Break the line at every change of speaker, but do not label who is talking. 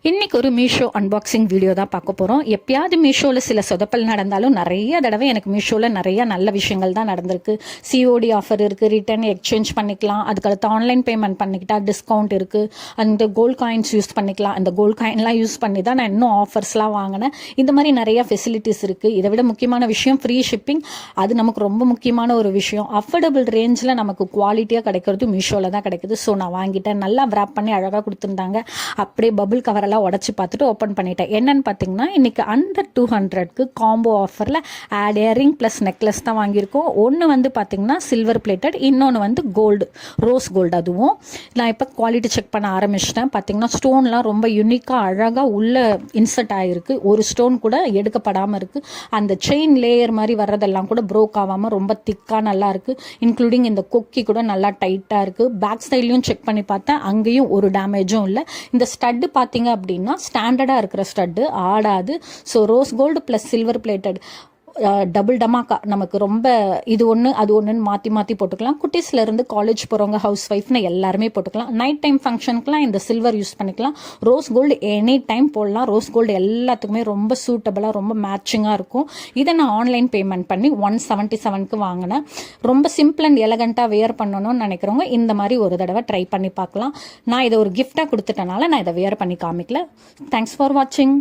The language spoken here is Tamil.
இன்றைக்கி ஒரு மீஷோ அன்பாக்சிங் வீடியோ தான் பார்க்க போகிறோம். எப்பயாவது மீஷோவில் சில சொதப்பல் நடந்தாலும் நிறைய தடவை எனக்கு மீஷோவில் நிறைய நல்ல விஷயங்கள் தான் நடந்திருக்கு. சிஓடி ஆஃபர் இருக்குது, ரிட்டர்ன் எக்ஸ்சேஞ்ச் பண்ணிக்கலாம், அதுக்கடுத்து ஆன்லைன் பேமெண்ட் பண்ணிக்கிட்டால் டிஸ்கவுண்ட் இருக்குது, அந்த கோல்ட் காயின்ஸ் யூஸ் பண்ணிக்கலாம். அந்த கோல்ட் காயின்லாம் யூஸ் பண்ணி தான் நான் இன்னும் ஆஃபர்ஸ்லாம் வாங்கினேன். இந்த மாதிரி நிறைய ஃபெசிலிட்டிஸ் இருக்குது. இதை விட முக்கியமான விஷயம் ஃப்ரீ ஷிப்பிங். அது நமக்கு ரொம்ப முக்கியமான ஒரு விஷயம். அஃபோர்டபுள் ரேஞ்சில் நமக்கு குவாலிட்டியாக கிடைக்கிறது மீஷோவில் தான் கிடைக்குது. ஸோ நான் வாங்கிட்டேன். நல்லா விராப் பண்ணி அழகாக கொடுத்துருந்தாங்க. அப்படியே பபுள் கவரெல்லாம் உடச்சி பார்த்துட்டு ஓப்பன் பண்ணிட்டேன். என்னன்னு பார்த்தீங்கன்னா, இன்னைக்கு அண்டர் 200க்கு காம்போ ஆஃபரில் ஆட் இயரிங் ப்ளஸ் நெக்லஸ் தான் வாங்கியிருக்கோம். ஒன்று வந்து பார்த்தீங்கன்னா சில்வர் பிளேட்டட், இன்னொன்று வந்து கோல்டு, ரோஸ் கோல்டு. அதுவும் நான் இப்போ குவாலிட்டி செக் பண்ண ஆரம்பிச்சிட்டேன். பார்த்தீங்கன்னா ஸ்டோன்லாம் ரொம்ப யூனிக்காக அழகாக உள்ள இன்சர்ட் ஆகிருக்கு. ஒரு ஸ்டோன் கூட எடுக்கப்படாமல் இருக்குது. அந்த செயின் லேயர் மாதிரி வர்றதெல்லாம் கூட ப்ரோக் ஆகாமல் ரொம்ப திக்காக நல்லா இருக்குது. இன்க்ளூடிங் இந்த கொக்கி கூட நல்லா டைட்டாக இருக்குது. பேக் சைட்லையும் செக் பண்ணி பார்த்தேன், அங்கேயும் ஒரு டேமேஜும் இல்லை. இந்த ஸ்டட்டு பார்த்தீங்க அப்படின்னா ஸ்டாண்டர்டாக இருக்கிற ஸ்டட்டு, ஆடாது. So rose gold plus silver plated double டமாக்கா நமக்கு ரொம்ப இது ஒன்று அது ஒன்றுன்னு மாற்றி மாற்றி போட்டுக்கலாம். குட்டீஸ்லேருந்து காலேஜ் போகிறவங்க, ஹவுஸ் ஒய்ஃப்னு எல்லாருமே போட்டுக்கலாம். நைட் டைம் ஃபங்க்ஷனுக்குலாம் இந்த சில்வர் யூஸ் பண்ணிக்கலாம். ரோஸ் கோல்டு எனி டைம் போடலாம். ரோஸ் கோல்டு எல்லாத்துக்குமே ரொம்ப சூட்டபுளாக, ரொம்ப மேட்சிங்காக இருக்கும். இதை நான் ஆன்லைன் பேமெண்ட் பண்ணி 177க்கு வாங்கினேன். ரொம்ப சிம்பிள் அண்ட் எலகண்ட்டாக வேர் பண்ணணும்னு நினைக்கிறவங்க இந்த மாதிரி ஒரு தடவை ட்ரை பண்ணி பார்க்கலாம். நான் இதை ஒரு கிஃப்டாக கொடுத்துட்டனால நான் இதை வேர் பண்ணி காமிக்கல. தேங்க்ஸ் ஃபார் வாட்சிங்.